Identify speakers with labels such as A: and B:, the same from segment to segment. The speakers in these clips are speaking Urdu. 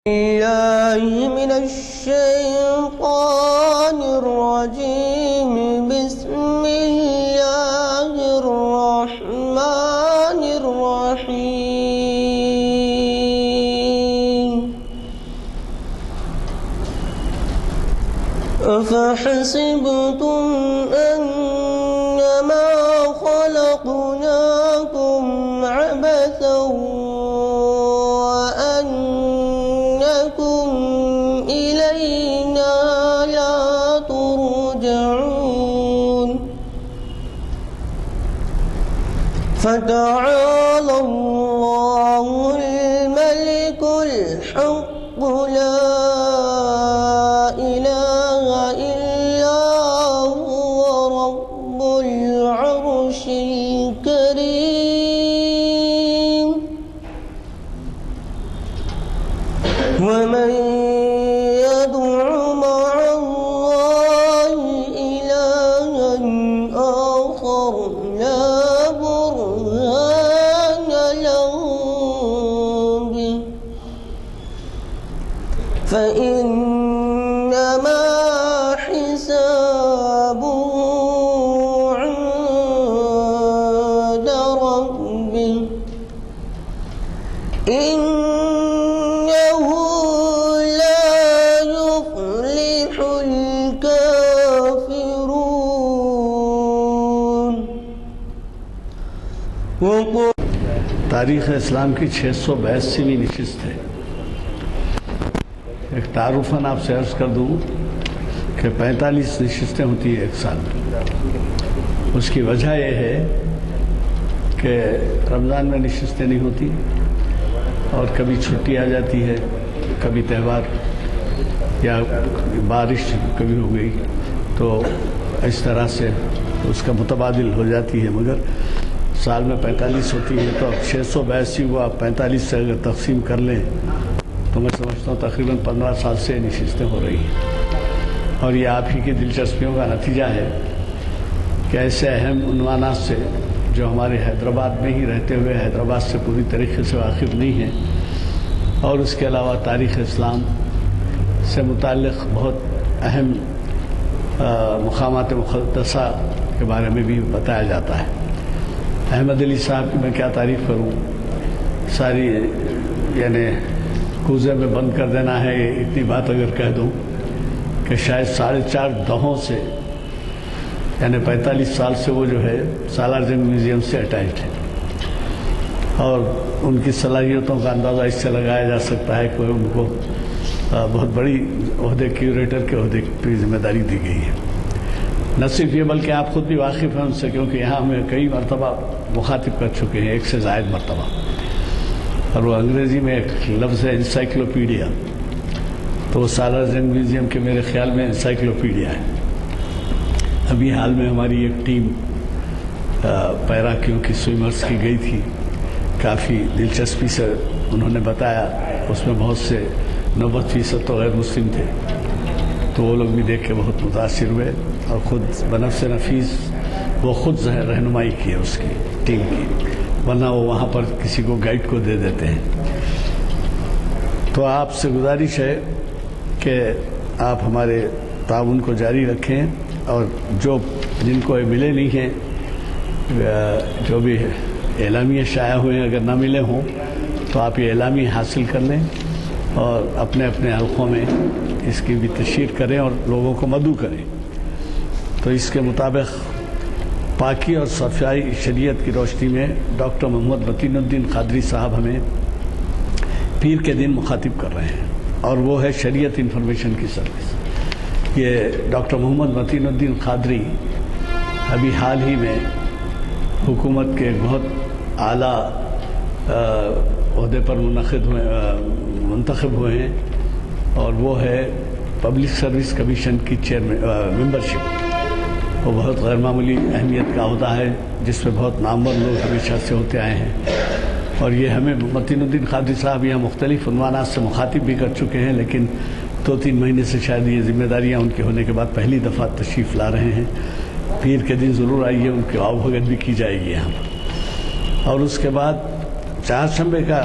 A: الله من الشيطان الرجيم. بسم الله الرحمن الرحيم. أفحسبتم أنما خلقناكم عبثا وأنكم إلينا لا ترجعون. فتعالى الله الملك الحق لا إله إلا هو رب العرش الكريم. ومن يدع مع الله إلها آخر لا برهان له به فإنما حسابه عند ربه إنه لا يفلح الكافرون.
B: تاریخ اسلام کی 682ویں نشست ہے. ایک تعارفاً آپ سے عرض کر دوں کہ 45 نشستیں ہوتی ہیں ایک سال میں. اس کی وجہ یہ ہے کہ رمضان میں نشستیں نہیں ہوتی اور کبھی چھٹی آ جاتی ہے، کبھی تہوار یا بارش کبھی ہو گئی، تو اس طرح سے اس کا متبادل ہو جاتی ہے. مگر سال میں 45 ہوتی ہے تو اب 682 کو آپ 45 سے اگر تقسیم کر لیں تو میں سمجھتا ہوں تقریباً 15 سال سے نشستیں ہو رہی ہیں. اور یہ آپ ہی کی دلچسپیوں کا نتیجہ ہے کہ ایسے اہم عنوانات سے جو ہمارے حیدرآباد میں ہی رہتے ہوئے حیدرآباد سے پوری طریقے سے واقف نہیں ہیں، اور اس کے علاوہ تاریخ اسلام سے متعلق بہت اہم مقامات مقدسہ کے بارے میں بھی بتایا جاتا ہے. احمد علی صاحب کی میں کیا تعریف کروں، ساری یعنی کوزے میں بند کر دینا ہے. اتنی بات اگر کہہ دوں کہ شاید 4.5 دہوں سے یعنی 45 سال سے وہ جو ہے سالار جنگ میوزیم سے اٹیچڈ ہے، اور ان کی صلاحیتوں کا اندازہ اس سے لگایا جا سکتا ہے کہ ان کو بہت بڑی عہدے کیوریٹر کے عہدے کی ذمہ داری دی گئی ہے. نہ صرف یہ بلکہ آپ خود بھی واقف ہیں ان سے، کیونکہ یہاں ہمیں کئی مرتبہ مخاطب کر چکے ہیں، ایک سے زائد مرتبہ. اور وہ انگریزی میں ایک لفظ ہے انسائکلوپیڈیا، تو وہ سالار جنگ میوزیم کے میرے خیال میں انسائکلوپیڈیا ہے. ابھی حال میں ہماری ایک ٹیم پیراکیوں کی سوئمرز کی گئی تھی. کافی دلچسپی سے انہوں نے بتایا، اس میں بہت سے 90% تو غیر مسلم تھے، تو وہ لوگ بھی دیکھ کے بہت متاثر ہوئے اور خود بنفس نفیس وہ خود رہنمائی کی ہے اس کی ٹیم کی، ورنہ وہ وہاں پر کسی کو گائیڈ کو دے دیتے ہیں. تو آپ سے گزارش ہے کہ آپ ہمارے تعاون کو جاری رکھیں، اور جن کو ملے نہیں ہیں، جو بھی اعلامیے شائع ہوئے ہیں اگر نہ ملے ہوں تو آپ یہ اعلامیے حاصل کر لیں اور اپنے اپنے حلقوں میں اس کی بھی تشہیر کریں اور لوگوں کو مدعو کریں. تو اس کے مطابق پاکی اور صفائی شریعت کی روشنی میں ڈاکٹر محمد متین الدین قادری صاحب ہمیں پیر کے دن مخاطب کر رہے ہیں، اور وہ ہے شریعت انفارمیشن کی سروس. یہ ڈاکٹر محمد متین الدین قادری ابھی حال ہی میں حکومت کے بہت اعلیٰ عہدے پر منتخب ہوئے ہیں، اور وہ ہے پبلک سروس کمیشن کی ممبرشپ. وہ بہت غیر معمولی اہمیت کا عہدہ ہے جس میں بہت نامور لوگ ہمیشہ سے ہوتے آئے ہیں. اور یہ ہمیں متین الدین قادری صاحب یہاں مختلف عنوانات سے مخاطب بھی کر چکے ہیں، لیکن 2-3 مہینے سے شاید یہ ذمہ داریاں ان کے ہونے کے بعد پہلی دفعہ تشریف لا رہے ہیں. پیر کے دن ضرور آئیے، ان کی آؤ بھگت بھی کی جائے گی یہاں پر. اور اس کے بعد چہارشنبے کا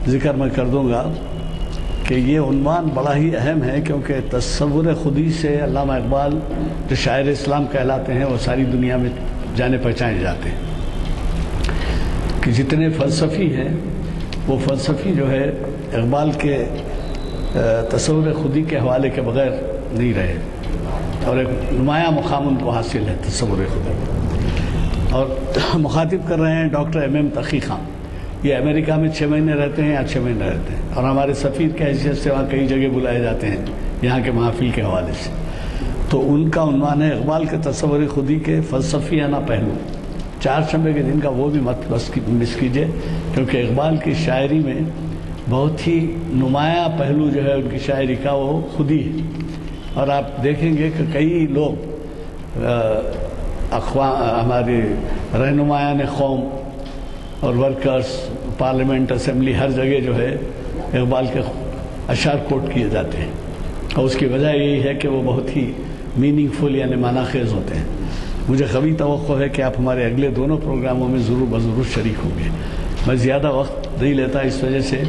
B: ذکر میں کر دوں گا کہ یہ عنوان بڑا ہی اہم ہے، کیونکہ تصور خودی سے علامہ اقبال جو شاعر اسلام کہلاتے ہیں وہ ساری دنیا میں جانے پہچانے جاتے ہیں کہ جتنے فلسفی ہیں وہ فلسفی جو ہے اقبال کے تصور خودی کے حوالے کے بغیر نہیں رہے، اور ایک نمایاں مقام ان کو حاصل ہے تصور خودی۔ اور مخاطب کر رہے ہیں ڈاکٹر ایم تقی خان، یہ امریکہ میں 6 مہینے رہتے ہیں یا 6 مہینے رہتے ہیں، اور ہمارے سفیر کی حیثیت سے وہاں کئی جگہ بلائے جاتے ہیں یہاں کے محافل کے حوالے سے۔ تو ان کا عنوان ہے اقبال کے تصور خودی کے فلسفیانہ پہلو۔ 4 شنبے کے دن کا وہ بھی مت مس کیجیے، کیونکہ اقبال کی شاعری میں بہت ہی نمایاں پہلو جو ہے ان کی شاعری کا وہ خودی ہے، اور آپ دیکھیں گے کہ کئی لوگ ہماری رہنمایان قوم اور ورکرز، پارلیمنٹ، اسمبلی، ہر جگہ جو ہے اقبال کے اشعار کوٹ کیے جاتے ہیں، اور اس کی وجہ یہی ہے کہ وہ بہت ہی میننگ فل یعنی معنی خیز ہوتے ہیں۔ مجھے قوی توقع ہے کہ آپ ہمارے اگلے دونوں پروگراموں میں ضرور شریک ہوں گے۔ میں زیادہ وقت نہیں لیتا اس وجہ سے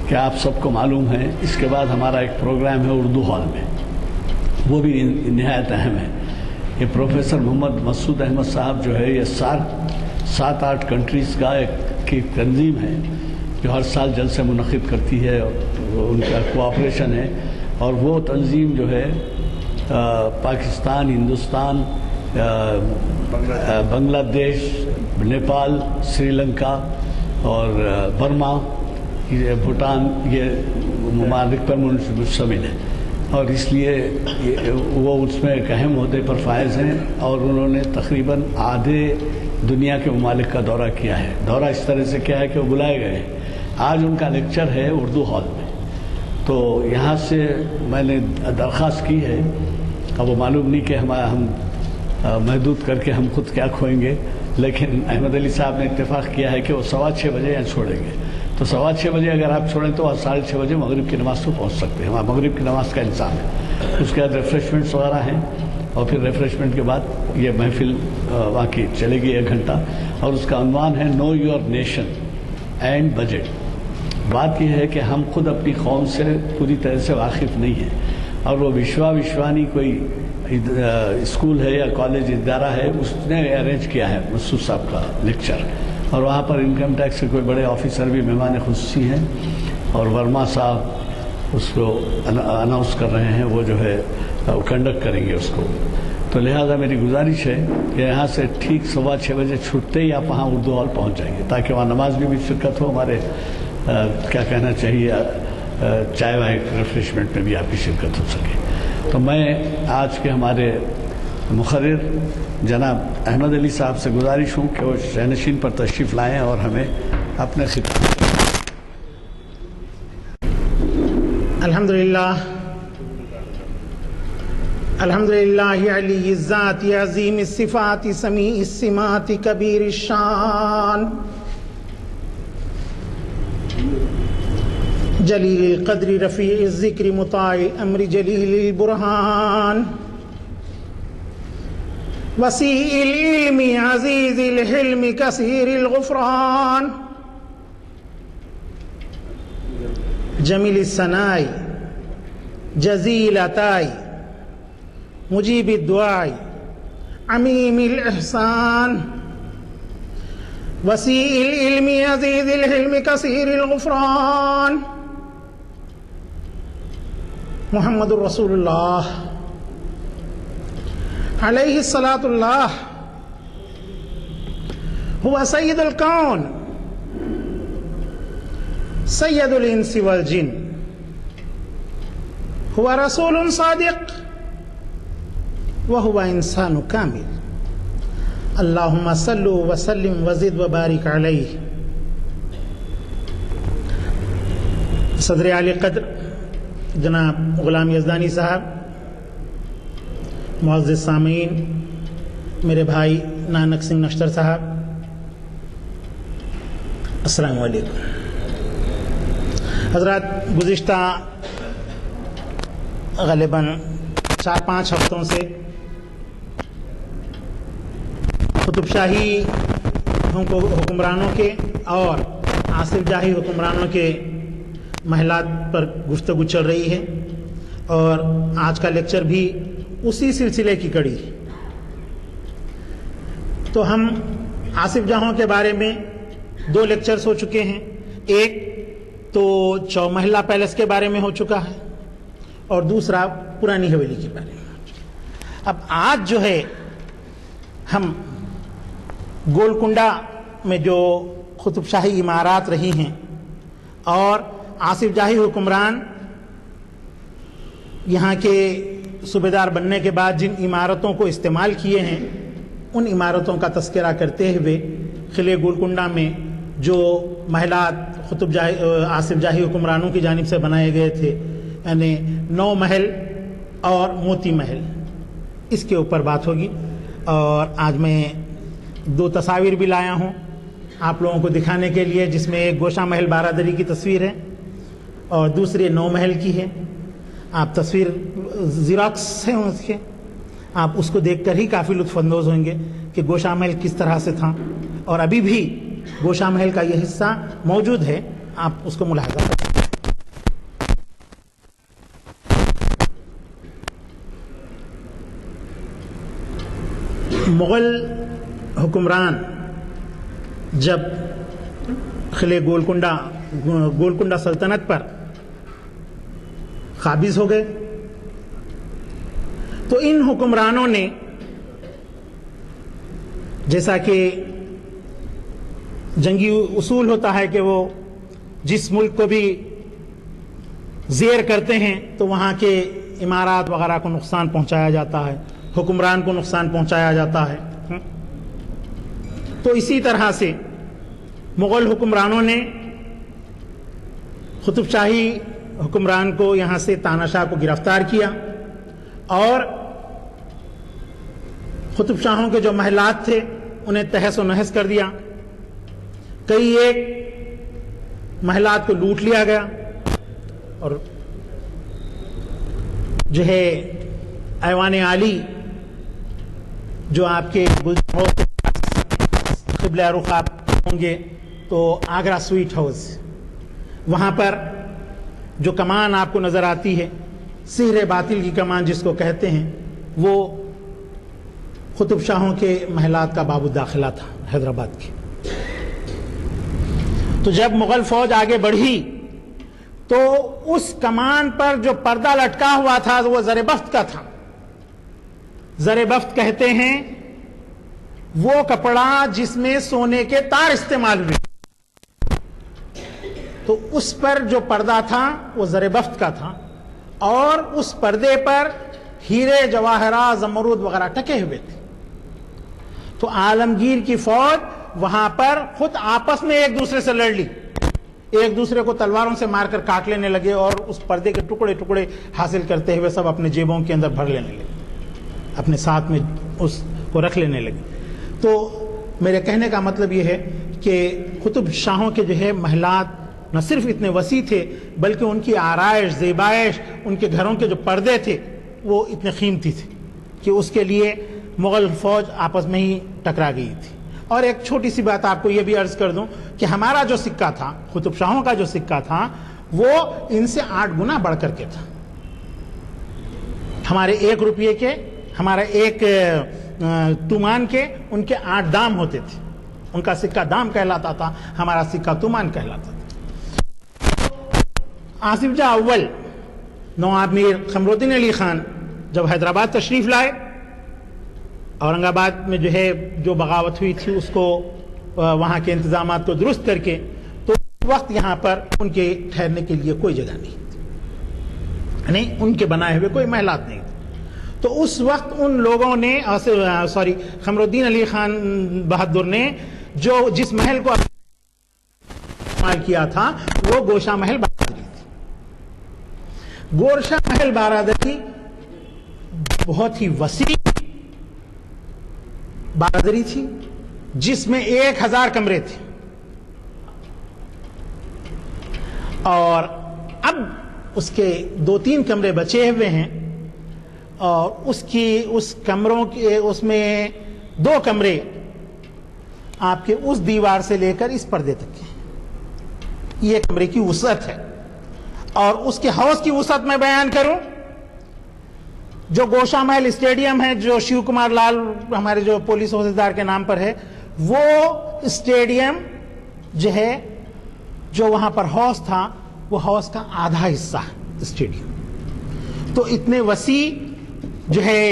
B: کہ آپ سب کو معلوم ہے اس کے بعد ہمارا ایک پروگرام ہے اردو ہال میں، وہ بھی نہایت اہم ہے۔ یہ پروفیسر محمد مسعود احمد صاحب جو ہے یہ 7-8 کنٹریز کی تنظیم ہے جو ہر سال جلسے منعقد کرتی ہے، اور ان کا کوآپریشن ہے، اور وہ تنظیم جو ہے پاکستان، ہندوستان، بنگلہ دیش، نیپال، سری لنکا اور برما، بھوٹان، یہ ممالک پر مشتمل ہے، اور اس لیے وہ اس میں ایک اہم عہدے پر فائز ہیں، اور انہوں نے تقریباً آدھے دنیا کے ممالک کا دورہ کیا ہے۔ دورہ اس طرح سے کیا ہے کہ وہ بلائے گئے ہیں۔ آج ان کا لیکچر ہے اردو ہال میں، تو یہاں سے میں نے درخواست کی ہے، اب وہ معلوم نہیں کہ ہم محدود کر کے ہم خود کیا کھوئیں گے، لیکن احمد علی صاحب نے اتفاق کیا ہے کہ وہ 6:15 بجے یہاں چھوڑیں گے، تو 6:15 بجے اگر آپ چھوڑیں تو 6:30 بجے مغرب کی نماز کو پہنچ سکتے ہیں۔ وہاں مغرب کی نماز کا انتظام ہے، اس کے بعد ریفریشمنٹس وغیرہ ہیں، اور پھر ریفریشمنٹ کے بعد یہ محفل وہاں کی چلے گی 1 گھنٹہ، اور اس کا عنوان ہے know your nation and budget. بات یہ ہے کہ ہم خود اپنی قوم سے پوری طرح سے واقف نہیں ہیں، اور وہ وشوانی کوئی اسکول ہے یا کالج ادارہ ہے، اس نے ارینج کیا ہے مسعود صاحب کا لیکچر، اور وہاں پر انکم ٹیکس کے کوئی بڑے آفیسر بھی مہمان خصوصی ہیں، اور ورما صاحب اس کو اناؤنس کر رہے ہیں، وہ جو ہے کنڈکٹ کریں گے اس کو۔ تو لہٰذا میری گزارش ہے کہ یہاں سے ٹھیک 6:15 بجے چھوٹتے ہی آپ وہاں اردو ہال پہنچ جائیں گے، تاکہ وہاں نماز بھی شرکت ہو، ہمارے کیا کہنا چاہیے چائے وائے ریفریشمنٹ میں بھی آپ کی شرکت ہو سکے۔ تو میں آج کے ہمارے مقرر جناب احمد علی صاحب سے گزارش ہوں کہ وہ شہنشین پر تشریف لائیں اور ہمیں اپنے خطاب۔
C: الحمدللہ علی الذات عظیم الصفات سمیع السمات کبیر الشان جلیل القدر رفیع الذکر مطاع امر جلیل البرہان وسیع العلم عزیز الحلم کثیر الغفران جمیل الثناء جزیل عطاء مجیب الدعاء عمیم الاحسان وسیع العلم عزیز الحلم کثیر الغفران محمد الرسول اللہ علیہ الصلاۃ اللہ هو سید الکون سید الانس والجن هو رسول صادق وهو انسان کامل اللہم صل وسلم وزد وبارک علیہ۔ صدر عالی قدر جناب غلام یزدانی صاحب، معزز سامعین، میرے بھائی نانک سنگھ نشتر صاحب، السلام علیکم۔ حضرات، گزشتہ غالباً 4-5 ہفتوں سے قطب شاہی حکمرانوں کے اور آصف جاہی حکمرانوں کے محلات پر گفتگو چل رہی ہے اور آج کا لیکچر بھی اسی سلسلے کی کڑی ہے. تو ہم آصف جہاں کے بارے میں 2 لیکچرز ہو چکے ہیں. ایک تو چومحلہ پیلس کے بارے میں ہو چکا ہے اور دوسرا پرانی حویلی کے بارے میں. اب آج جو ہے ہم گولکنڈہ میں جو قطب شاہی عمارات رہی ہیں اور آصف جاہی حکمران یہاں کے صوبیدار بننے کے بعد جن عمارتوں کو استعمال کیے ہیں ان عمارتوں کا تذکرہ کرتے ہوئے قلعہ گولکنڈہ میں جو محلات آصف جاہی حکمرانوں کی جانب سے بنائے گئے تھے یعنی 9 محل اور موتی محل، اس کے اوپر بات ہوگی. اور آج میں 2 تصاویر بھی لایا ہوں آپ لوگوں کو دکھانے کے لیے، جس میں ایک گوشہ محل بارادری کی تصویر ہے اور دوسری 9 محل کی ہے. آپ تصویر زیراکس ہیں اس کے، آپ اس کو دیکھ کر ہی کافی لطف اندوز ہوں گے کہ گوشہ محل کس طرح سے تھا اور ابھی بھی گوشہ محل کا یہ حصہ موجود ہے، آپ اس کو ملاحظہ کریں. مغل حکمران جب قلعہ گولکنڈہ سلطنت پر قابض ہو گئے تو ان حکمرانوں نے، جیسا کہ جنگی اصول ہوتا ہے کہ وہ جس ملک کو بھی زیر کرتے ہیں تو وہاں کے عمارات وغیرہ کو نقصان پہنچایا جاتا ہے، حکمران کو نقصان پہنچایا جاتا ہے. تو اسی طرح سے مغل حکمرانوں نے قطب شاہی حکمران کو یہاں سے تاناشاہ کو گرفتار کیا اور قطب شاہوں کے جو محلات تھے انہیں تہس و نہس کر دیا. کئی ایک محلات کو لوٹ لیا گیا اور جو ہے ایوان عالی جو آپ کے قبلہ رخ آپ ہوں گے تو آگرہ سویٹ ہاؤس، وہاں پر جو کمان آپ کو نظر آتی ہے سحر باطل کی کمان جس کو کہتے ہیں، وہ قطب شاہوں کے محلات کا باب الداخلہ تھا حیدرآباد کے. تو جب مغل فوج آگے بڑھی تو اس کمان پر جو پردہ لٹکا ہوا تھا وہ زر بفت کا تھا. زر بفت کہتے ہیں وہ کپڑا جس میں سونے کے تار استعمال ہوئے، تو اس پر جو پردہ تھا وہ زر بفت کا تھا اور اس پردے پر ہیرے جواہرات زمرد وغیرہ ٹکے ہوئے تھے. تو عالمگیر کی فوج وہاں پر خود آپس میں ایک دوسرے سے لڑ لی، ایک دوسرے کو تلواروں سے مار کر کاٹ لینے لگے اور اس پردے کے ٹکڑے ٹکڑے حاصل کرتے ہوئے سب اپنے جیبوں کے اندر بھر لینے لگے، اپنے ساتھ میں اس کو رکھ لینے لگے. تو میرے کہنے کا مطلب یہ ہے کہ قطب شاہوں کے جو ہے محلات نہ صرف اتنے وسیع تھے بلکہ ان کی آرائش زیبائش، ان کے گھروں کے جو پردے تھے وہ اتنے قیمتی تھے کہ اس کے لیے مغل فوج آپس میں ہی ٹکرا گئی تھی. اور ایک چھوٹی سی بات آپ کو یہ بھی عرض کر دوں کہ ہمارا جو سکہ تھا، قطب شاہوں کا جو سکہ تھا، وہ ان سے 8 گنا بڑھ کر کے تھا. ہمارے 1 روپیے کے، ہمارا 1 تومان کے، ان کے 8 دام ہوتے تھے. ان کا سکہ دام کہلاتا تھا، ہمارا سکہ تومان کہلاتا تھا. آصف جاہ اول نواب میر قمر الدین علی خان جب حیدرآباد تشریف لائے، اورنگ آباد میں جو ہے جو بغاوت ہوئی تھی اس کو وہاں کے انتظامات کو درست کر کے، تو اس وقت یہاں پر ان کے ٹھہرنے کے لیے کوئی جگہ نہیں تھی، یعنی ان کے بنائے ہوئے کوئی محلات نہیں تھے. تو اس وقت ان لوگوں نے قمر الدین علی خان بہادر نے جس محل کو استعمال کیا تھا وہ گوشہ محل بارادری تھی. گوشہ محل بارادری بہت ہی وسیع بارادری تھی جس میں 1000 کمرے تھے، اور اب اس کے 2-3 کمرے بچے ہوئے ہیں اور اس کمروں کے اس میں 2 کمرے آپ کے اس دیوار سے لے کر اس پردے تک ہیں. یہ کمرے کی وسعت ہے. اور اس کے حوض کی وسعت میں بیان کروں، جو گوشہ محل اسٹیڈیم ہے جو شیو کمار لال ہمارے جو پولیس عہدیدار کے نام پر ہے، وہ اسٹیڈیم جو ہے جو وہاں پر حوض تھا وہ حوض کا آدھا حصہ ہے اسٹیڈیم. تو اتنے وسیع جو ہے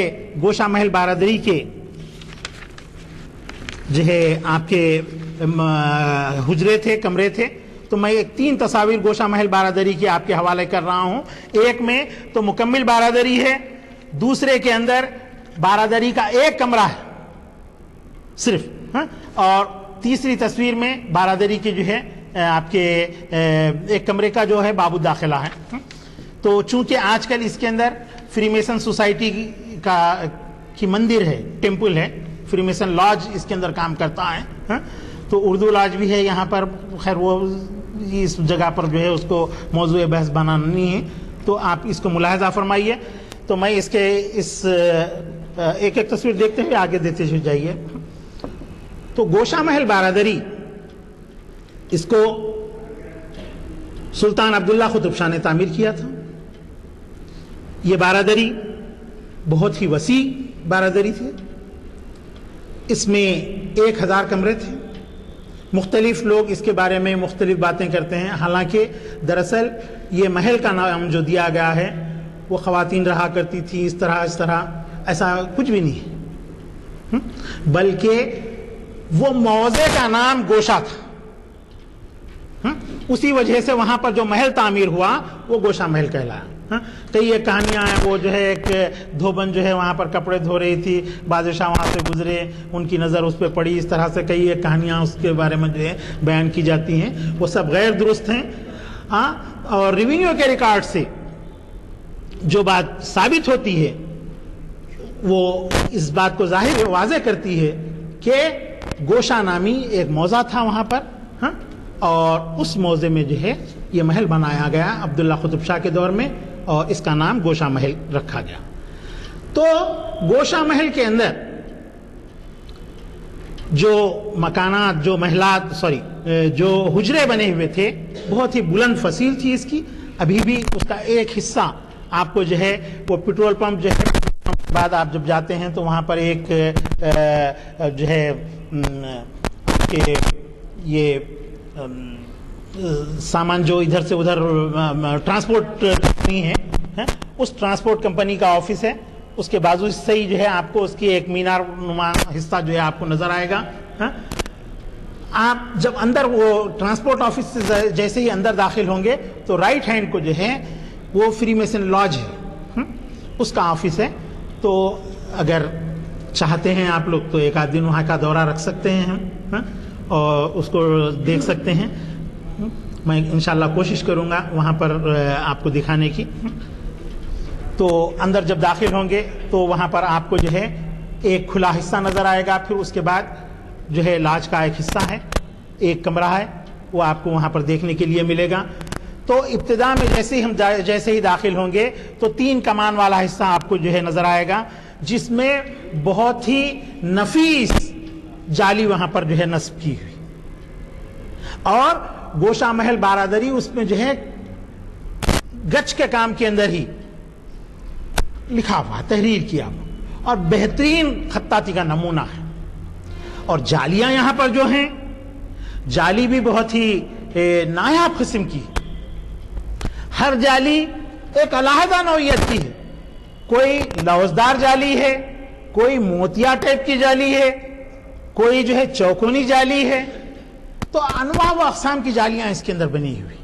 C: گوشہ محل بارادری کے جو ہے آپ کے حجرے تھے، کمرے تھے. تو میں ایک 3 تصاویر گوشہ محل بارادری کی آپ کے حوالے کر رہا ہوں. ایک میں تو مکمل بارادری ہے، دوسرے کے اندر بارادری کا ایک کمرہ ہے صرف، اور تیسری تصویر میں بارادری کے جو ہے آپ کے ایک کمرے کا جو ہے باب داخلہ ہے. تو چونکہ آج کل اس کے اندر فری میسن سوسائٹی کی مندر ہے، ٹیمپل ہے، فری میسن لاج اس کے اندر کام کرتا ہے. تو اردو لاج بھی ہے یہاں پر. خیر وہ اس جگہ پر جو ہے اس کو موضوع بحث بنانا نہیں ہے، تو آپ اس کو ملاحظہ فرمائیے. تو میں اس کے ایک ایک تصویر دیکھتے ہوئے آگے دیتے ہوئے جائیے. تو گوشہ محل بارادری اس کو سلطان عبداللہ قطب شاہ نے تعمیر کیا تھا. یہ بارادری بہت ہی وسیع بارادری تھی. اس میں 1000 کمرے تھے. مختلف لوگ اس کے بارے میں مختلف باتیں کرتے ہیں. حالانکہ دراصل یہ محل کا نام جو دیا گیا ہے وہ خواتین رہا کرتی تھی اس طرح، ایسا کچھ بھی نہیں ہے، بلکہ وہ موضع کا نام گوشہ تھا. اسی وجہ سے وہاں پر جو محل تعمیر ہوا وہ گوشہ محل کہلایا. کئی ایک کہانیاں ہیں، وہ جو ہے ایک دھوبن جو ہے وہاں پر کپڑے دھو رہی تھی، بادشاہ وہاں سے گزرے، ان کی نظر اس پہ پڑی، اس طرح سے کئی ایک کہانیاں اس کے بارے میں جو ہے بیان کی جاتی ہیں. وہ سب غیر درست ہیں. اور ریونیو کے ریکارڈ سے جو بات ثابت ہوتی ہے وہ اس بات کو ظاہر واضح کرتی ہے کہ گوشہ نامی ایک موضع تھا وہاں پر، اور اس موضع میں جو ہے یہ محل بنایا گیا عبداللہ قطب شاہ کے دور میں، اور اس کا نام گوشہ محل رکھا گیا. تو گوشہ محل کے اندر جو مکانات، جو محلات، جو حجرے بنے ہوئے تھے بہت ہی بلند فصیل تھی اس کی. ابھی بھی اس کا ایک حصہ آپ کو جو ہے وہ پیٹرول پمپ جو ہے بعد آپ جب جاتے ہیں تو وہاں پر ایک جو ہے کہ یہ سامان جو ادھر سے ادھر ٹرانسپورٹ کمپنی ہے، اس ٹرانسپورٹ کمپنی کا آفس ہے. اس کے بازو سے ہی جو ہے آپ کو اس کی ایک مینار نما حصہ جو ہے آپ کو نظر آئے گا. آپ جب اندر وہ ٹرانسپورٹ آفس سے جیسے ہی اندر داخل ہوں گے تو رائٹ ہینڈ کو جو ہے وہ فری میسن لاج ہے، اس کا آفس ہے. تو اگر چاہتے ہیں آپ لوگ تو ایک آدھ دن وہاں کا دورہ رکھ سکتے ہیں اور اس کو دیکھ سکتے ہیں. میں انشاءاللہ کوشش کروں گا وہاں پر آپ کو دکھانے کی. تو اندر جب داخل ہوں گے تو وہاں پر آپ کو جو ہے ایک کھلا حصہ نظر آئے گا. پھر اس کے بعد جو ہے لاج کا ایک حصہ ہے، ایک کمرہ ہے، وہ آپ کو وہاں پر دیکھنے کے لیے ملے گا. تو ابتدا میں جیسے ہی داخل ہوں گے تو 3 کمان والا حصہ آپ کو جو ہے نظر آئے گا، جس میں بہت ہی نفیس جالی وہاں پر جو ہے نصب کی ہوئی. اور گوشہ محل بارادری اس میں جو ہے گچ کے کام کے اندر ہی لکھا ہوا، تحریر کیا ہوا، اور بہترین خطاطی کا نمونہ ہے. اور جالیاں یہاں پر جو ہیں، جالی بھی بہت ہی نایاب قسم کی. ہر جالی ایک علیحدہ نوعیت کی ہے. کوئی لوزدار جالی ہے، کوئی موتیا ٹائپ کی جالی ہے، کوئی جو ہے چوکونی جالی ہے. تو انواع و اقسام کی جالیاں اس کے اندر بنی ہوئی.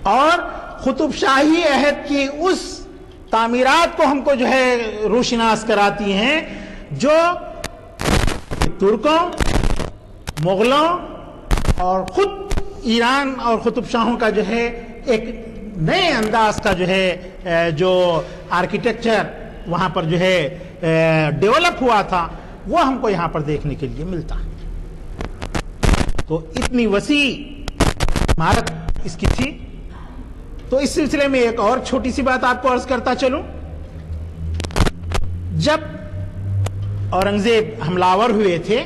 C: اور قطب شاہی عہد کی اس تعمیرات کو ہم کو جو ہے روشناس کراتی ہیں جو ترکوں، مغلوں اور خود ایران اور قطب شاہوں کا جو ہے ایک نئے انداز کا جو ہے جو آرکیٹیکچر وہاں پر جو ہے ڈیولپ ہوا تھا وہ ہم کو یہاں پر دیکھنے کے لیے ملتا ہے. تو اتنی وسیع عمارت اس کی تھی. تو اس سلسلے میں ایک اور چھوٹی سی بات آپ کو عرض کرتا چلوں. جب اورنگزیب حملہ ہوئے تھے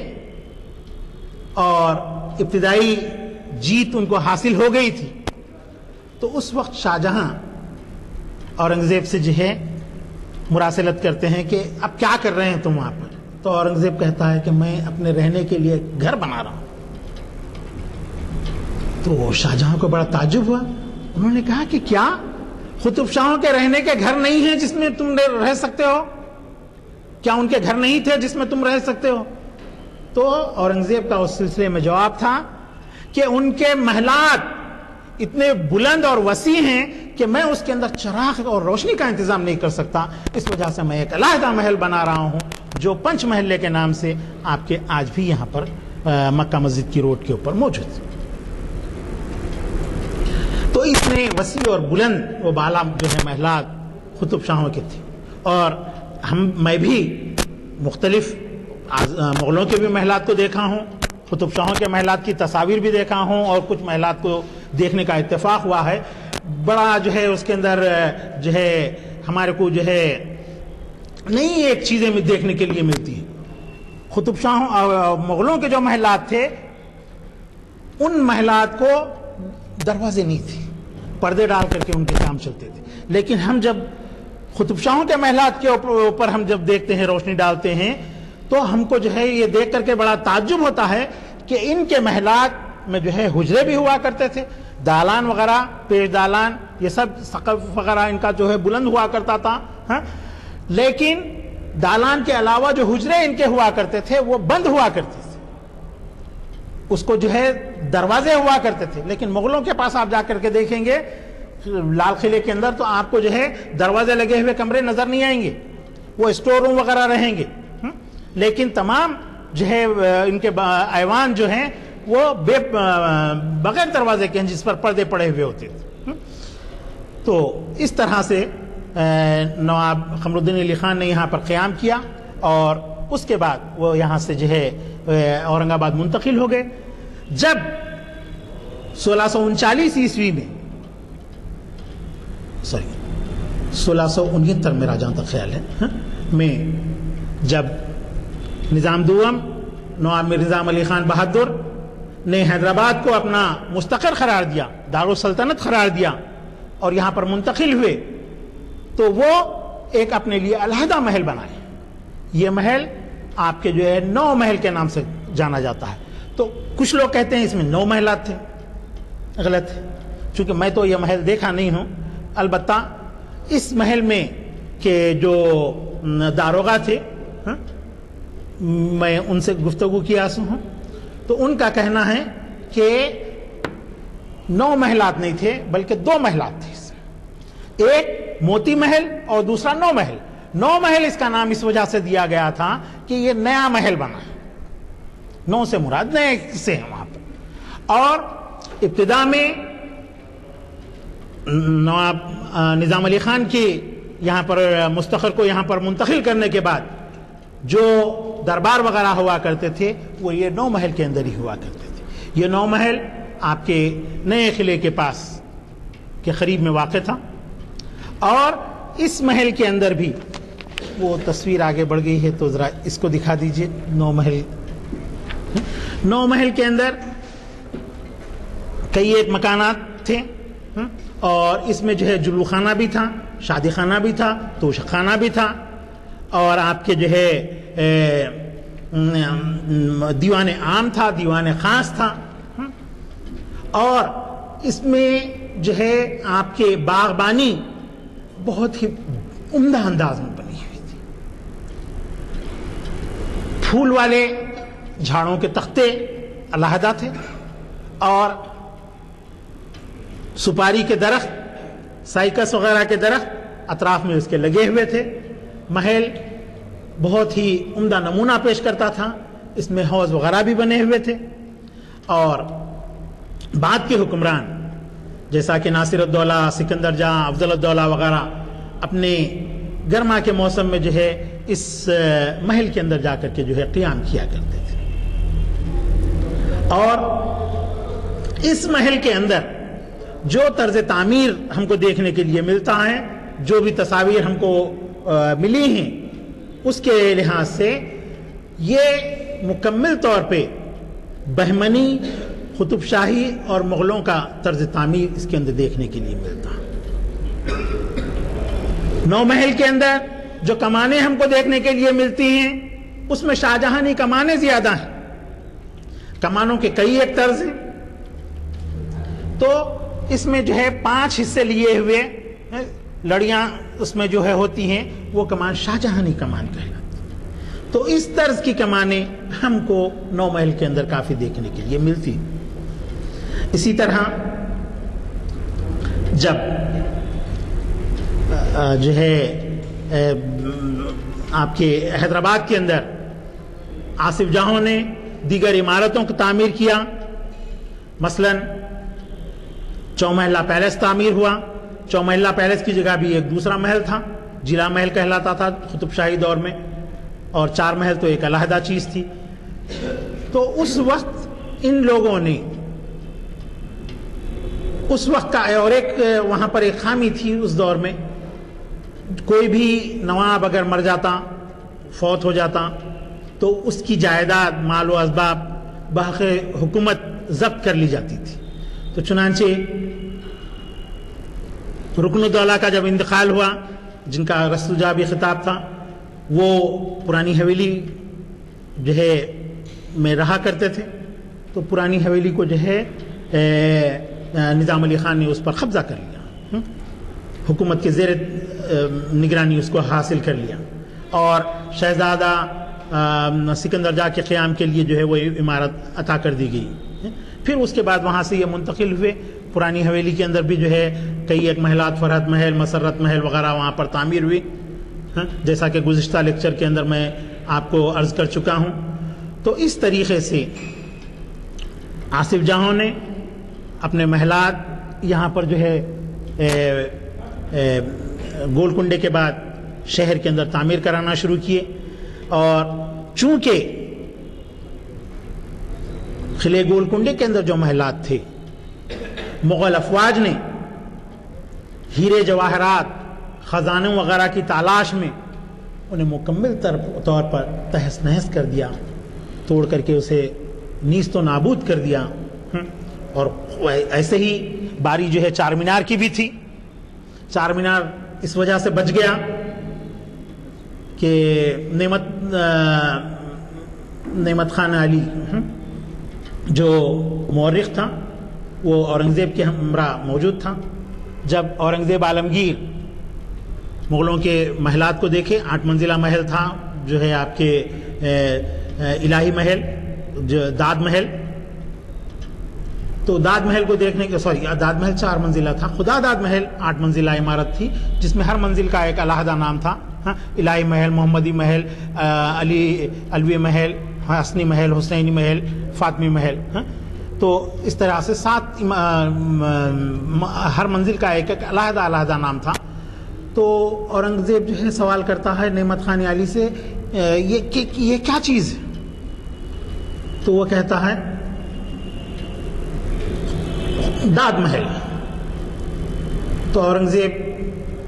C: اور ابتدائی جیت ان کو حاصل ہو گئی تھی تو اس وقت شاہجہاں اورنگزیب سے جو ہے مراسلت کرتے ہیں کہ اب کیا کر رہے ہیں تم وہاں پر؟ تو اورنگزیب کہتا ہے کہ میں اپنے رہنے کے لیے گھر بنا رہا ہوں. تو شاہجہاں کو بڑا تعجب ہوا. انہوں نے کہا کہ کیا قطب شاہوں کے رہنے کے گھر نہیں ہیں جس میں تم رہ سکتے ہو؟ کیا ان کے گھر نہیں تھے جس میں تم رہ سکتے ہو؟ تو اورنگزیب کا اس سلسلے میں جواب تھا کہ ان کے محلات اتنے بلند اور وسیع ہیں کہ میں اس کے اندر چراغ اور روشنی کا انتظام نہیں کر سکتا، اس وجہ سے میں ایک علیحدہ محل بنا رہا ہوں جو پنچ محلے کے نام سے آپ کے آج بھی یہاں پر مکہ مسجد کی روڈ کے اوپر موجود ہے. تو اس میں وسیع اور بلند و بالا جو ہے محلات قطب شاہوں کے تھے. اور میں بھی مختلف مغلوں کے بھی محلات کو دیکھا ہوں، قطب شاہوں کے محلات کی تصاویر بھی دیکھا ہوں، اور کچھ محلات کو دیکھنے کا اتفاق ہوا ہے. بڑا جو ہے اس کے اندر جو ہے ہمارے کو جو ہے نئی ایک چیزیں دیکھنے کے لیے ملتی ہیں. قطب شاہوں مغلوں کے جو محلات تھے ان محلات کو دروازے نہیں تھے، پردے ڈال کر کے ان کے کام چلتے تھے. لیکن ہم جب قطب شاہوں کے محلات کے اوپر ہم جب دیکھتے ہیں، روشنی ڈالتے ہیں، تو ہم کو جو ہے یہ دیکھ کر کے بڑا تعجب ہوتا ہے کہ ان کے محلات میں جو ہے حجرے بھی ہوا کرتے تھے، دالان وغیرہ، پیش دالان، یہ سب سقف وغیرہ ان کا جو ہے بلند ہوا کرتا تھا. لیکن دالان کے علاوہ جو حجرے ان کے ہوا کرتے تھے وہ بند ہوا کرتے تھے، اس کو جو ہے دروازے ہوا کرتے تھے. لیکن مغلوں کے پاس آپ جا کر کے دیکھیں گے لال قلعے کے اندر تو آپ کو جو ہے دروازے لگے ہوئے کمرے نظر نہیں آئیں گے، وہ اسٹور روم وغیرہ رہیں گے. لیکن تمام جو ہے ان کے ایوان جو ہیں وہ بغیر دروازے کے ہیں، جس پر پردے پڑے ہوئے ہوتے تھے. تو اس طرح سے نواب قمر الدین علی خان نے یہاں پر قیام کیا، اور اس کے بعد وہ یہاں سے جو ہے اورنگ آباد منتقل ہو گئے. جب 1639 عیسوی میں 1669 میرا جہاں تک خیال ہے میں جب نظام دوم نواب میر نظام علی خان بہادر نے حیدرآباد کو اپنا مستقر قرار دیا، دارالسلطنت قرار دیا، اور یہاں پر منتقل ہوئے، تو وہ ایک اپنے لیے علیحدہ محل بنائے. یہ محل آپ کے جو ہے 9 محل کے نام سے جانا جاتا ہے. تو کچھ لوگ کہتے ہیں اس میں 9 محلات تھے، غلط ہے، چونکہ میں تو یہ محل دیکھا نہیں ہوں. البتہ اس محل میں کہ جو داروغہ تھے، میں ان سے گفتگو کیا ہوں، تو ان کا کہنا ہے کہ 9 محلات نہیں تھے بلکہ 2 محلات تھے. ایک موتی محل اور دوسرا 9 محل. 9 محل اس کا نام اس وجہ سے دیا گیا تھا کہ یہ نیا محل بنا ہے، 9 سے مراد نئے سے ہیں وہاں پر. اور ابتدا میں نواب نظام علی خان کی یہاں پر مستقر کو یہاں پر منتقل کرنے کے بعد جو دربار وغیرہ ہوا کرتے تھے وہ یہ 9 محل کے اندر ہی ہوا کرتے تھے. یہ 9 محل آپ کے نئے قلعے کے پاس کے قریب میں واقع تھا. اور اس محل کے اندر بھی وہ تصویر آگے بڑھ گئی ہے تو ذرا اس کو دکھا دیجئے. 9 محل 9 محل کے اندر کئی ایک مکانات تھے، اور اس میں جو ہے جلو خانہ بھی تھا، شادی خانہ بھی تھا، توشک خانہ بھی تھا، اور آپ کے جو ہے دیوان عام تھا، دیوان خاص تھا. اور اس میں جو ہے آپ کے باغبانی بہت ہی عمدہ انداز میں بنی ہوئی تھی. پھول والے جھاڑوں کے تختے علیحدہ تھے، اور سپاری کے درخت، سائکس وغیرہ کے درخت اطراف میں اس کے لگے ہوئے تھے. محل بہت ہی عمدہ نمونہ پیش کرتا تھا. اس میں حوض وغیرہ بھی بنے ہوئے تھے. اور بعد کے حکمران جیسا کہ ناصر الدولہ، سکندر جہاں، افضل الدولہ وغیرہ اپنے گرما کے موسم میں جو ہے اس محل کے اندر جا کر کے جو ہے قیام کیا کرتے تھے. اور اس محل کے اندر جو طرز تعمیر ہم کو دیکھنے کے لیے ملتا ہے، جو بھی تصاویر ہم کو ملی ہیں، اس کے لحاظ سے یہ مکمل طور پہ بہمنی قطب شاہی اور مغلوں کا طرز تعمیر اس کے اندر دیکھنے کے لیے ملتا ہے۔ نو محل کے اندر جو کمانیں ہم کو دیکھنے کے لیے ملتی ہیں اس میں شاہجہانی کمانیں زیادہ ہیں، کمانوں کے کئی ایک طرز ہیں۔ تو اس میں جو ہے 5 حصے لیے ہوئے لڑیاں اس میں جو ہے ہوتی ہیں، وہ کمان شاہجہانی کمان کہلاتی۔ تو اس طرز کی کمانیں ہم کو نو محل کے اندر کافی دیکھنے کے لیے ملتی۔ اسی طرح جب جو ہے آپ کے حیدرآباد کے اندر آصف جاہوں نے دیگر عمارتوں کی تعمیر کیا، مثلا چومحلہ پیلس تعمیر ہوا۔ چومحلہ پیلس کی جگہ بھی ایک دوسرا محل تھا، جلا محل کہلاتا تھا قطب شاہی دور میں، اور 4 محل تو ایک علیحدہ چیز تھی۔ تو اس وقت ان لوگوں نے اس وقت کا اور ایک وہاں پر ایک خامی تھی اس دور میں، کوئی بھی نواب اگر مر جاتا، فوت ہو جاتا، تو اس کی جائیداد مال و اسباب بحق حکومت ضبط کر لی جاتی تھی۔ تو چنانچہ رکن الدولہ کا جب انتقال ہوا، جن کا رسل جابی خطاب تھا، وہ پرانی حویلی جو ہے میں رہا کرتے تھے، تو پرانی حویلی کو جو ہے نظام علی خان نے اس پر قبضہ کر لیا، حکومت کے زیر نگرانی اس کو حاصل کر لیا، اور شہزادہ سکندر جا کے قیام کے لیے جو ہے وہ عمارت عطا کر دی گئی۔ پھر اس کے بعد وہاں سے یہ منتقل ہوئے، پرانی حویلی کے اندر بھی جو ہے کئی ایک محلات، فرحت محل، مسرت محل وغیرہ وہاں پر تعمیر ہوئی، جیسا کہ گزشتہ لیکچر کے اندر میں آپ کو عرض کر چکا ہوں۔ تو اس طریقے سے آصف جاہوں نے اپنے محلات یہاں پر جو ہے گولکنڈے کے بعد شہر کے اندر تعمیر کرانا شروع کیے، اور چونکہ قلعے گولکنڈے کے اندر جو محلات تھے، مغل افواج نے ہیرے جواہرات، خزانوں وغیرہ کی تلاش میں انہیں مکمل طور پر تہس نہس کر دیا، توڑ کر کے اسے نیست و نابود کر دیا۔ اور ایسے ہی باری جو ہے چار مینار کی بھی تھی۔ چار مینار اس وجہ سے بچ گیا کہ نعمت خان علی جو مورخ تھا، وہ اورنگزیب کے ہمراہ موجود تھا۔ جب اورنگزیب عالمگیر مغلوں کے محلات کو دیکھے، 8 منزلہ محل تھا جو ہے آپ کے الہی محل، جو داد محل، تو داد محل کو دیکھنے کے داد محل 4 منزلہ تھا، خدا داد محل 8 منزلہ عمارت تھی، جس میں ہر منزل کا ایک علیحدہ نام تھا، الہی محل، محمدی محل، علوی محل، حسنی محل، حسینی محل، فاطمی محل۔ تو اس طرح سے 7 ہر منزل کا ایک ایک علیحدہ نام تھا۔ تو اورنگزیب جو ہے سوال کرتا ہے نعمت خان علی سے، یہ کیا چیز ہے؟ تو وہ کہتا ہے داد محل۔ تو اورنگزیب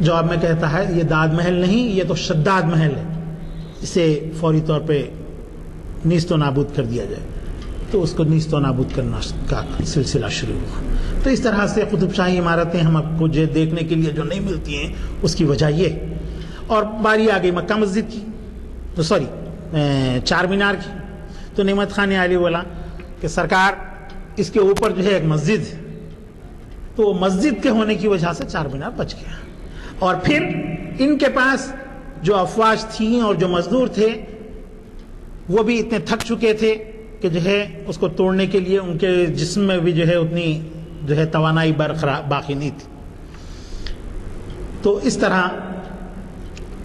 C: جواب میں کہتا ہے یہ داد محل نہیں، یہ تو شداد محل ہے، اسے فوری طور پہ نیست و نابود کر دیا جائے۔ تو اس کو نیست و نابود کرنا کا سلسلہ شروع ہوا۔ تو اس طرح سے قطب شاہی عمارتیں ہم آپ کو دیکھنے کے لیے جو نہیں ملتی ہیں، اس کی وجہ یہ۔ اور باری آ گئی مکہ مسجد کی، تو چار مینار کی۔ تو نعمت خان علی بولا کہ سرکار اس کے اوپر جو ہے ایک مسجد ہے، تو مسجد کے ہونے کی وجہ سے چار مینار بچ گیا۔ اور پھر ان کے پاس جو افواج تھیں اور جو مزدور تھے، وہ بھی اتنے تھک چکے تھے کہ جو ہے اس کو توڑنے کے لیے ان کے جسم میں بھی جو ہے اتنی جو ہے توانائی باقی نہیں تھی۔ تو اس طرح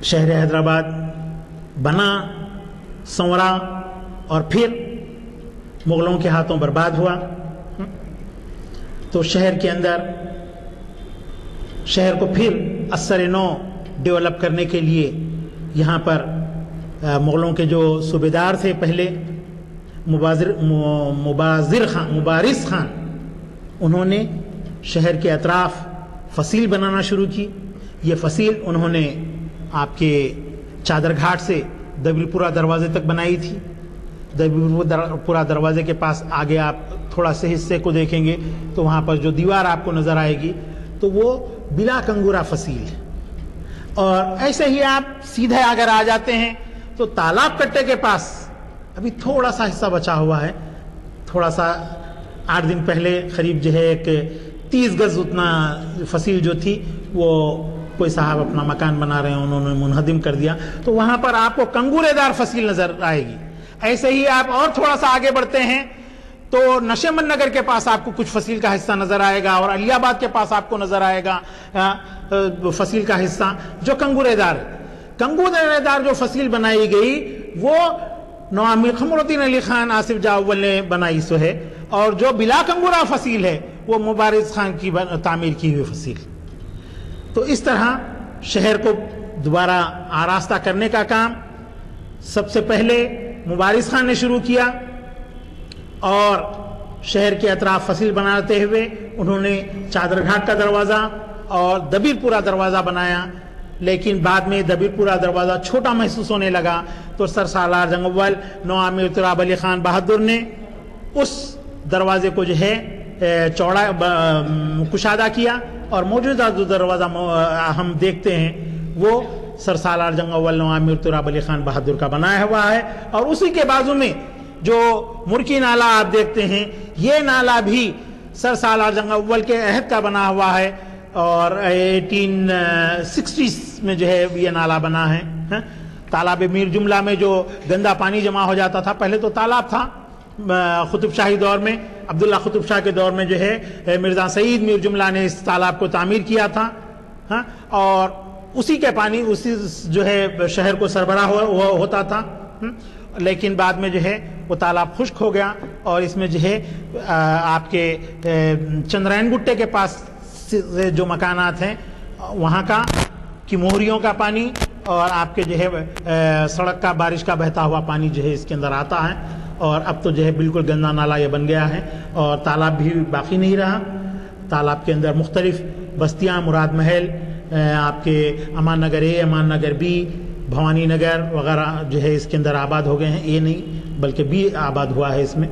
C: شہر حیدرآباد بنا، سنورا، اور پھر مغلوں کے ہاتھوں برباد ہوا۔ تو شہر کے اندر شہر کو پھر اثر نو ڈیولپ کرنے کے لیے یہاں پر مغلوں کے جو صوبیدار تھے پہلے، مبارز خان، انہوں نے شہر کے اطراف فصیل بنانا شروع کی۔ یہ فصیل انہوں نے آپ کے چادر گھاٹ سے دبیل پورہ دروازے تک بنائی تھی۔ دبیل پورہ دروازے کے پاس آگے آپ تھوڑا سے حصے کو دیکھیں گے تو وہاں پر جو دیوار آپ کو نظر آئے گی تو وہ بلا کنگورا فصیل ہے. اور ایسے ہی آپ سیدھے اگر آ جاتے ہیں تو تالاب کٹے کے پاس ابھی تھوڑا سا حصہ بچا ہوا ہے. تھوڑا سا 8 دن پہلے قریب جو ہے ایک 30 گز اتنا فصیل جو تھی وہ کوئی صاحب اپنا مکان بنا رہے ہیں, انہوں نے منہدم کر دیا, تو وہاں پر آپ کو کنگورے دار فصیل نظر آئے گی. ایسے ہی آپ اور تھوڑا سا آگے بڑھتے ہیں تو نشیمن نگر کے پاس آپ کو کچھ فصیل کا حصہ نظر آئے گا, اور علی آباد کے پاس آپ کو نظر آئے گا فصیل کا حصہ جو کنگورے دار. کنگورے دار جو فصیل بنائی گئی وہ نوامیر قمر الدین علی خان آصف جاہ اول نے بنائی سو ہے, اور جو بلا کنگورا فصیل ہے وہ مبارز خان کی تعمیر کی ہوئی فصیل. تو اس طرح شہر کو دوبارہ آراستہ کرنے کا کام سب سے پہلے مبارز خان نے شروع کیا, اور شہر کے اطراف فصیل بناتے ہوئے انہوں نے چادر گھاٹ کا دروازہ اور دبیر پورہ دروازہ بنایا. لیکن بعد میں دبیر پورہ دروازہ چھوٹا محسوس ہونے لگا تو سر سالار جنگ اول نوامیر تراب علی خان بہادر نے اس دروازے کو جو ہے چوڑا کشادہ کیا, اور موجودہ جو دروازہ ہم دیکھتے ہیں وہ سر سالار جنگ اول نوامیر تراب علی خان بہادر کا بنایا ہوا ہے. اور اسی کے بازو میں جو مرکی نالہ آپ دیکھتے ہیں یہ نالہ بھی سر سالار جنگ اول کے عہد کا بنا ہوا ہے, اور 1860 میں جو ہے یہ نالہ بنا ہے. تالاب میر جملہ میں جو گندا پانی جمع ہو جاتا تھا, پہلے تو تالاب تھا قطب شاہی دور میں, عبداللہ قطب شاہ کے دور میں جو ہے مرزا سعید میر جملہ نے اس تالاب کو تعمیر کیا تھا, اور اسی کے پانی اسی جو ہے شہر کو سربراہ ہوتا تھا. لیکن بعد میں جو ہے وہ تالاب خشک ہو گیا, اور اس میں جو ہے آپ کے چندرائن گٹے کے پاس جو مکانات ہیں وہاں کا کی موہریوں کا پانی اور آپ کے جو ہے سڑک کا بارش کا بہتا ہوا پانی جو ہے اس کے اندر آتا ہے. اور اب تو جو ہے بالکل گندا نالہ یہ بن گیا ہے, اور تالاب بھی باقی نہیں رہا. تالاب کے اندر مختلف بستیاں, مراد محل, آپ کے امان نگر اے, امان نگر بی, بھوانی نگر وغیرہ جو ہے اس کے اندر آباد ہو گئے ہیں. اے نہیں بلکہ بی آباد ہوا ہے اس میں,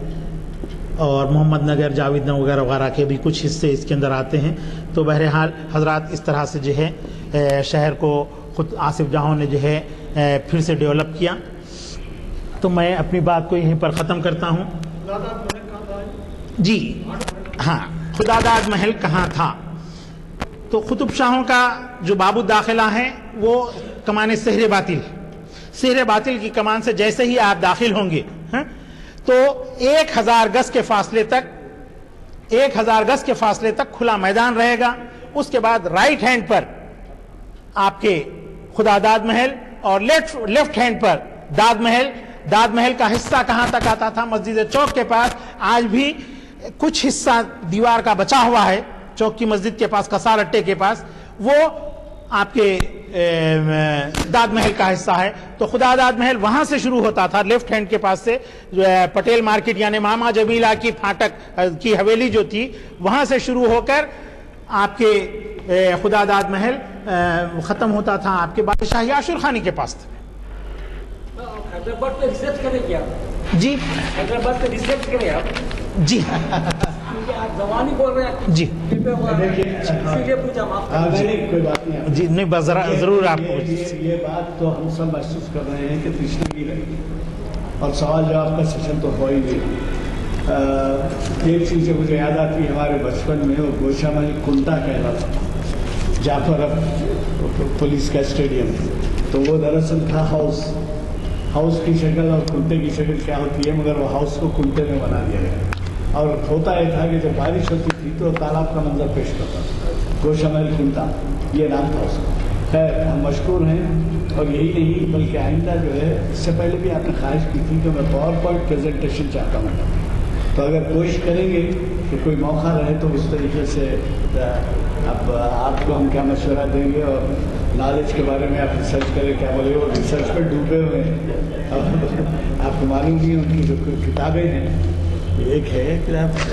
C: اور محمد نگر, جاوید نگر وغیرہ کے بھی کچھ حصے اس کے اندر آتے ہیں. تو بہرحال حضرات اس طرح سے جو ہے شہر کو خود آصف جاہوں نے جو ہے پھر سے ڈیولپ کیا. تو میں اپنی بات کو یہیں پر ختم کرتا ہوں. جی ہاں, خداداد محل کہاں تھا؟ تو قطب شاہوں کا جو باب الداخلہ ہے وہ کمان سحر باطل کی کمان سے جیسے ہی آپ داخل ہوں گے تو 1000 گز کے فاصلے تک کھلا میدان رہے گا. اس کے بعد رائٹ ہینڈ پر آپ کے خداداد محل, اور لیفٹ ہینڈ پر داد محل. داد محل کا حصہ کہاں تک آتا تھا؟ مسجد چوک کے پاس. آج بھی کچھ حصہ دیوار کا بچا ہوا ہے چوک کی مسجد کے پاس, کسار اٹے کے پاس, وہ آپ کے داد محل کا حصہ ہے. تو خداداد محل وہاں سے شروع ہوتا تھا, لیفٹ ہینڈ کے پاس سے پٹیل مارکیٹ یعنی ماما جمیلہ کی پھاٹک کی حویلی جو تھی وہاں سے شروع ہو کر آپ کے خداداد محل ختم ہوتا تھا آپ کے بادشاہ یاشر خانی کے پاس تھا.
D: حیدرآباد پہ ریسرچ کریں کیا؟
C: جی
D: حیدرآباد پہ ریسرچ کریں آپ,
C: جی
D: کیونکہ آپ زبانی بول رہے ہیں.
C: جی
D: اسی لیے پوچھا.
B: نہیں کوئی بات نہیں.
C: جی نہیں ضرور آپ کو
B: یہ بات تو ہم سب محسوس کر رہے ہیں کہ تشنگی رہی, اور سوال جواب کا سیشن تو ہو ہی نہیں. ایک چیز مجھے یاد آتی ہے ہمارے بچپن میں, وہ گوشہ میں کنٹا کہہ رہا تھا جعفر پولیس کا اسٹیڈیم, تو وہ دراصل تھا ہاؤس کی شکل, اور کنٹے کی شکل کیا ہوتی ہے, مگر وہ ہاؤس کو کنٹے میں بنا دیا گیا. اور ہوتا یہ تھا کہ جب بارش ہوتی تھی تو تالاب کا منظر پیش کرتا تھا. گوشہ محل کنٹا یہ نام تھا اس کا. خیر ہم مشکور ہیں, اور یہی نہیں بلکہ آئندہ جو ہے, اس سے پہلے بھی آپ نے خواہش کی تھی کہ میں پاور پوائنٹ پریزنٹیشن چاہتا ہوں. تو اگر کوشش کریں گے کہ کوئی موقع رہے تو اس طریقے سے اب آپ کو ہم کیا مشورہ دیں گے, اور نالج کے بارے میں آپ ریسرچ کریں, کیا بولے وہ ریسرچ پہ ڈوبے ہوئے ہیں. آپ کو معلوم نہیں ان کی جو کتابیں ہیں, ایک ہے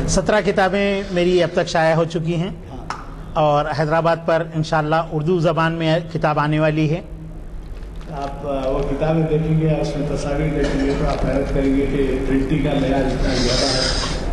C: 17 کتابیں میری اب تک شائع ہو چکی ہیں, اور حیدرآباد پر انشاءاللہ اردو زبان میں کتاب آنے والی ہے.
B: آپ وہ کتابیں دیکھیں گے, اس میں تصاویر دیکھیں گے تو آپ حیرت کریں گے کہ پرنٹنگ کا معیار اتنا زیادہ ہے.